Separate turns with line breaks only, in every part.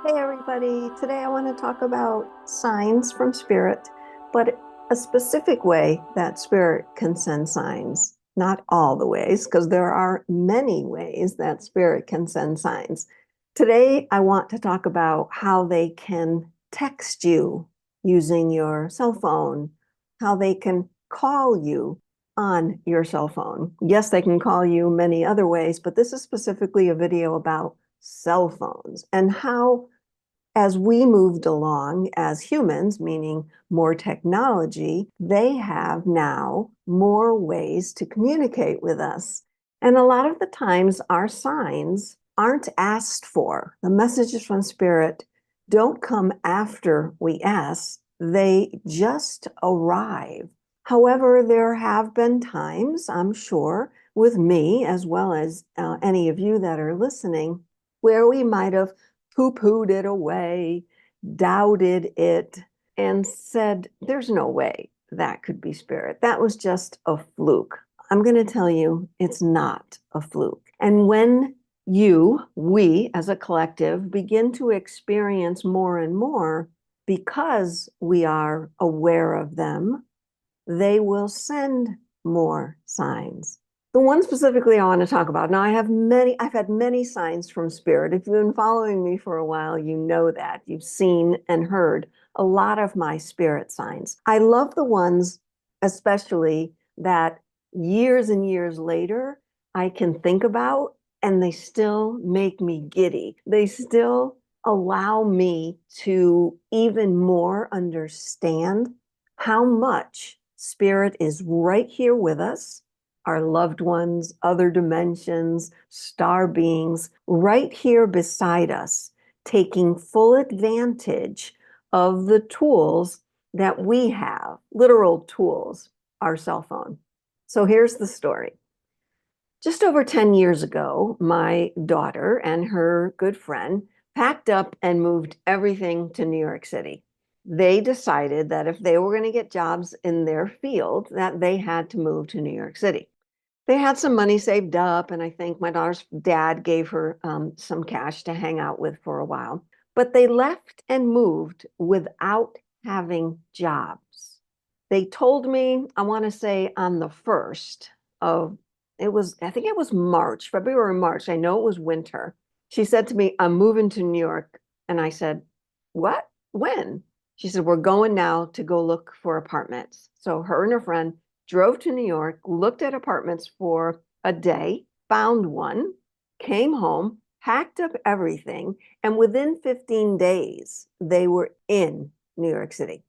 Hey everybody, today I want to talk about signs from spirit, but a specific way that spirit can send signs. Not all the ways, because there are many ways that spirit can send signs. Today I want to talk about how they can text you using your cell phone, how they can call you on your cell phone. Yes, they can call you many other ways, but this is specifically a video about cell phones and how as we moved along as humans, meaning more technology, they have now more ways to communicate with us. And a lot of the times, our signs aren't asked for. The messages from Spirit don't come after we ask, they just arrive. However, there have been times, I'm sure, with me as well as any of you that are listening, where we might have poo-pooed it away, doubted it, and said, there's no way that could be spirit. That was just a fluke. I'm going to tell you, it's not a fluke. And when we as a collective begin to experience more and more, because we are aware of them, they will send more signs. The one specifically I want to talk about. Now, I've had many signs from spirit. If you've been following me for a while, you know that. You've seen and heard a lot of my spirit signs. I love the ones, especially that years and years later, I can think about and they still make me giddy. They still allow me to even more understand how much spirit is right here with us, our loved ones, other dimensions, star beings, right here beside us, taking full advantage of the tools that we have, literal tools, our cell phone. So here's the story. Just over 10 years ago, my daughter and her good friend packed up and moved everything to New York City. They decided that if they were going to get jobs in their field, that they had to move to New York City. They had some money saved up, and I think my daughter's dad gave her some cash to hang out with for a while. But they left and moved without having jobs. They told me, I want to say on the 1st of I think it was March, February, March. I know it was winter. She said to me, I'm moving to New York. And I said, what? When? She said, we're going now to go look for apartments. So her and her friend drove to New York, looked at apartments for a day, found one, came home, packed up everything, and within 15 days, they were in New York City.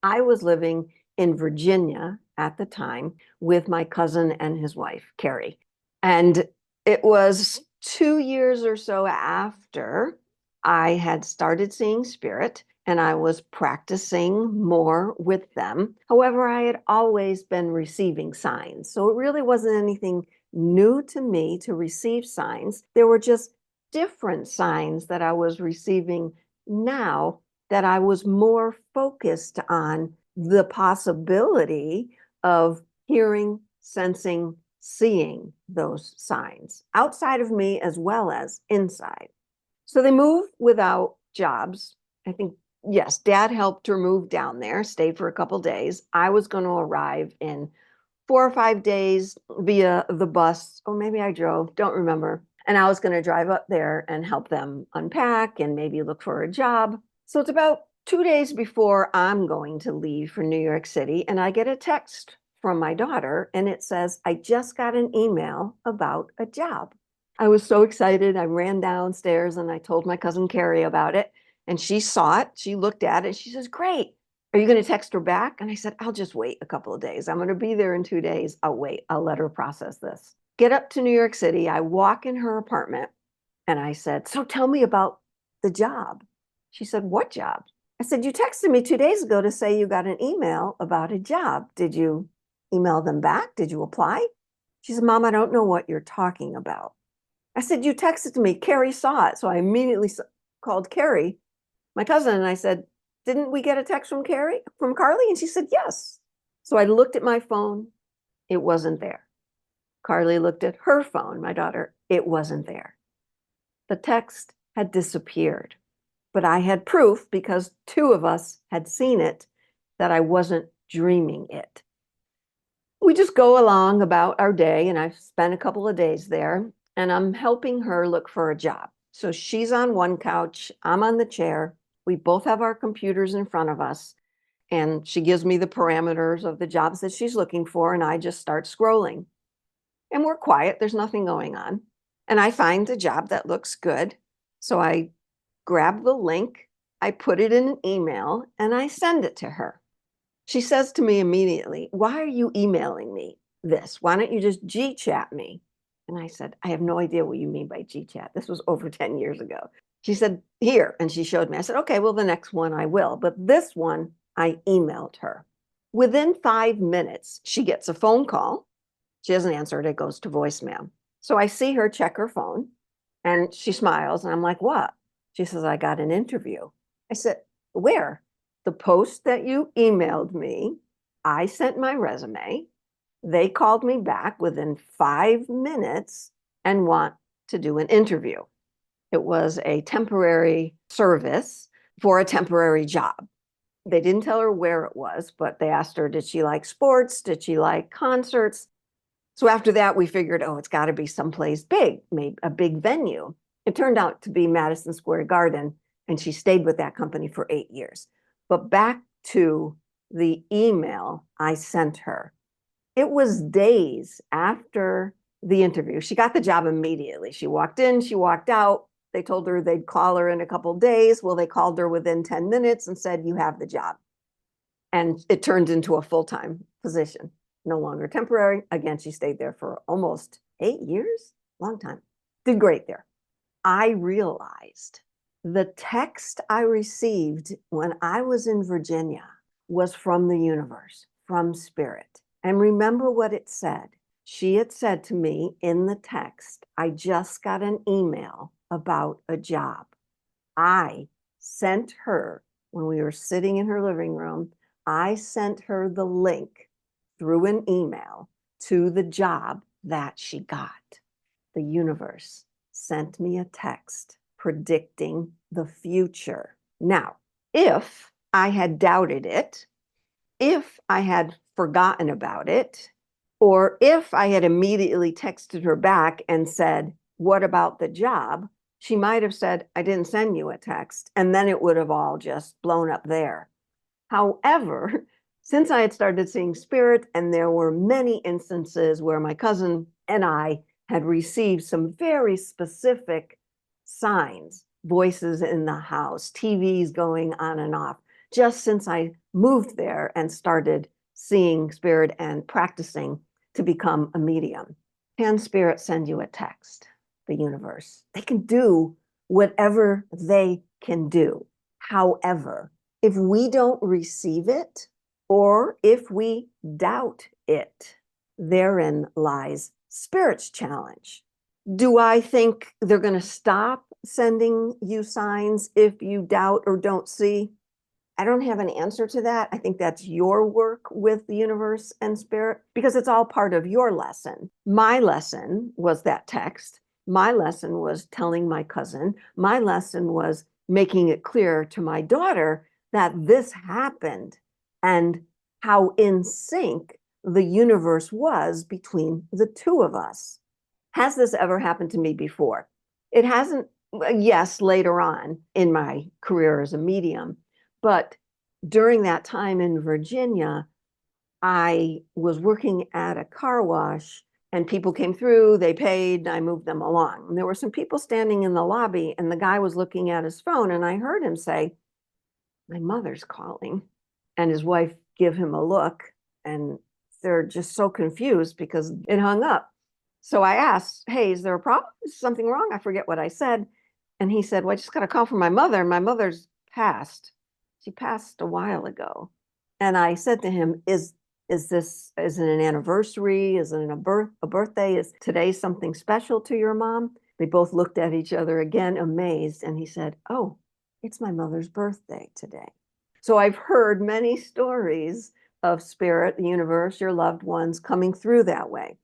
I was living in Virginia at the time with my cousin and his wife, Carrie. And it was 2 years or so after I had started seeing spirit and I was practicing more with them. However, I had always been receiving signs. So it really wasn't anything new to me to receive signs. There were just different signs that I was receiving now that I was more focused on the possibility of hearing, sensing, seeing those signs outside of me as well as inside. So they moved without jobs. I think, yes, dad helped her move down there, stayed for a couple days. I was going to arrive in 4 or 5 days via the bus, or maybe I drove, don't remember. And I was going to drive up there and help them unpack and maybe look for a job. So it's about 2 days before I'm going to leave for New York City, and I get a text from my daughter, and it says, I just got an email about a job. I was so excited. I ran downstairs and I told my cousin Carrie about it, and she saw it. She looked at it. She says, great. Are you going to text her back? And I said, I'll just wait a couple of days. I'm going to be there in 2 days. I'll wait. I'll let her process this. Get up to New York City. I walk in her apartment and I said, so tell me about the job. She said, what job? I said, you texted me 2 days ago to say you got an email about a job. Did you email them back? Did you apply? She said, Mom, I don't know what you're talking about. I said, you texted me. Carrie saw it. So I immediately called Carrie, my cousin, and I said, didn't we get a text from Carly? And she said, yes. So I looked at my phone. It wasn't there. Carly looked at her phone, my daughter. It wasn't there. The text had disappeared. but I had proof because two of us had seen it, that I wasn't dreaming it. We just go along about our day, and I've spent a couple of days there, and I'm helping her look for a job. So she's on one couch, I'm on the chair. We both have our computers in front of us, and she gives me the parameters of the jobs that she's looking for, and I just start scrolling. And we're quiet, there's nothing going on. And I find a job that looks good. So I grab the link, I put it in an email, and I send it to her. She says to me immediately, "Why are you emailing me this? Why don't you just G-chat me?" And I said, "I have no idea what you mean by G-chat. This was over 10 years ago." She said, "Here." And she showed me. I said, "Okay, well, the next one I will." But this one, I emailed her. Within 5 minutes, she gets a phone call. She doesn't answer it. It goes to voicemail. So I see her check her phone, and she smiles. And I'm like, "What?" She says, "I got an interview." I said, "Where?" "The post that you emailed me, I sent my resume. They called me back within 5 minutes and want to do an interview." It was a temporary service for a temporary job. They didn't tell her where it was, but they asked her, did she like sports? Did she like concerts? So after that, we figured, oh, it's got to be someplace big, maybe a big venue. It turned out to be Madison Square Garden, and she stayed with that company for 8 years. But back to the email I sent her. It was days after the interview. She got the job immediately. She walked in, she walked out. They told her they'd call her in a couple of days. Well, they called her within 10 minutes and said, "You have the job." And it turned into a full-time position, no longer temporary. Again, she stayed there for almost 8 years, long time. Did great there. I realized the text I received when I was in Virginia was from the universe, from spirit. And remember what it said. She had said to me in the text, "I just got an email about a job." I sent her, when we were sitting in her living room, I sent her the link through an email to the job that she got. The universe sent me a text predicting the future. Now, if I had doubted it, if I had forgotten about it, or if I had immediately texted her back and said, "What about the job?" she might have said, "I didn't send you a text." And then it would have all just blown up there. However, since I had started seeing spirit, and there were many instances where my cousin and I had received some very specific signs, voices in the house, TVs going on and off, just since I moved there and started seeing spirit and practicing to become a medium. Can spirit send you a text? The universe. They can do whatever they can do. However, if we don't receive it, or if we doubt it, therein lies spirit's challenge. Do I think they're going to stop sending you signs if you doubt or don't see? I don't have an answer to that. I think that's your work with the universe and spirit, because it's all part of your lesson. My lesson was that text. My lesson was telling my cousin. My lesson was making it clear to my daughter that this happened and how in sync the universe was between the two of us. Has this ever happened to me before? It hasn't. Yes, later on in my career as a medium. But during that time in Virginia, I was working at a car wash, and people came through, they paid, I moved them along. And there were some people standing in the lobby, and the guy was looking at his phone, and I heard him say, "My mother's calling." And his wife give him a look, and they're just so confused because it hung up. So I asked, "Hey, is there a problem? Is something wrong?" I forget what I said. And he said, "Well, I just got a call from my mother, and my mother's passed. She passed a while ago." And I said to him, is it an anniversary? Is it a birthday? Is today something special to your mom?" They both looked at each other again, amazed. And he said, "Oh, it's my mother's birthday today." So I've heard many stories of spirit, the universe, your loved ones coming through that way.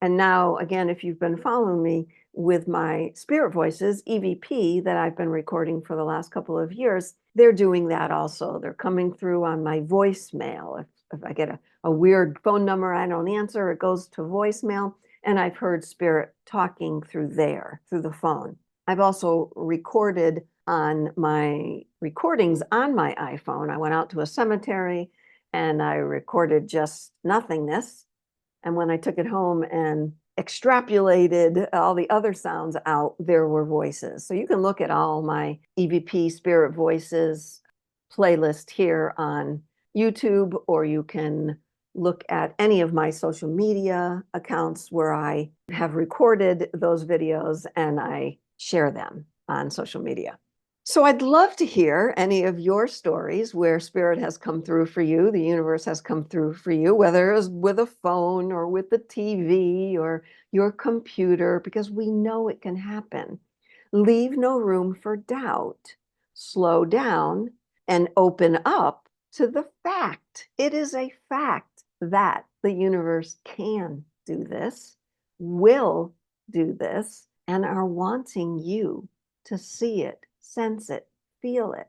And now, again, if you've been following me with my spirit voices, EVP, that I've been recording for the last couple of years, they're doing that also. They're coming through on my voicemail. If I get a weird phone number I don't answer, it goes to voicemail. And I've heard spirit talking through there, through the phone. I've also recorded on my recordings on my iPhone. I went out to a cemetery and I recorded just nothingness. And when I took it home and extrapolated all the other sounds out, there were voices. So you can look at all my EVP Spirit Voices playlist here on YouTube, or you can look at any of my social media accounts where I have recorded those videos and I share them on social media. So I'd love to hear any of your stories where spirit has come through for you, the universe has come through for you, whether it was with a phone or with the TV or your computer, because we know it can happen. Leave no room for doubt. Slow down and open up to the fact. It is a fact that the universe can do this, will do this, and are wanting you to see it, sense it, feel it.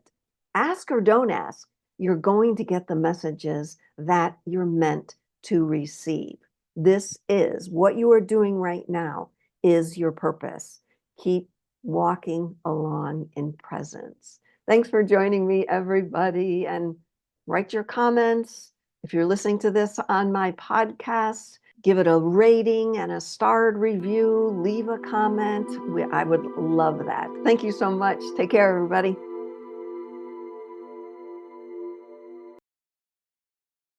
Ask or don't ask, you're going to get the messages that you're meant to receive. This is what you are doing right now is your purpose. Keep walking along in presence. Thanks for joining me, everybody, and write your comments. If you're listening to this on my podcast, give it a rating and a starred review, leave a comment. I would love that. Thank you so much. Take care, everybody.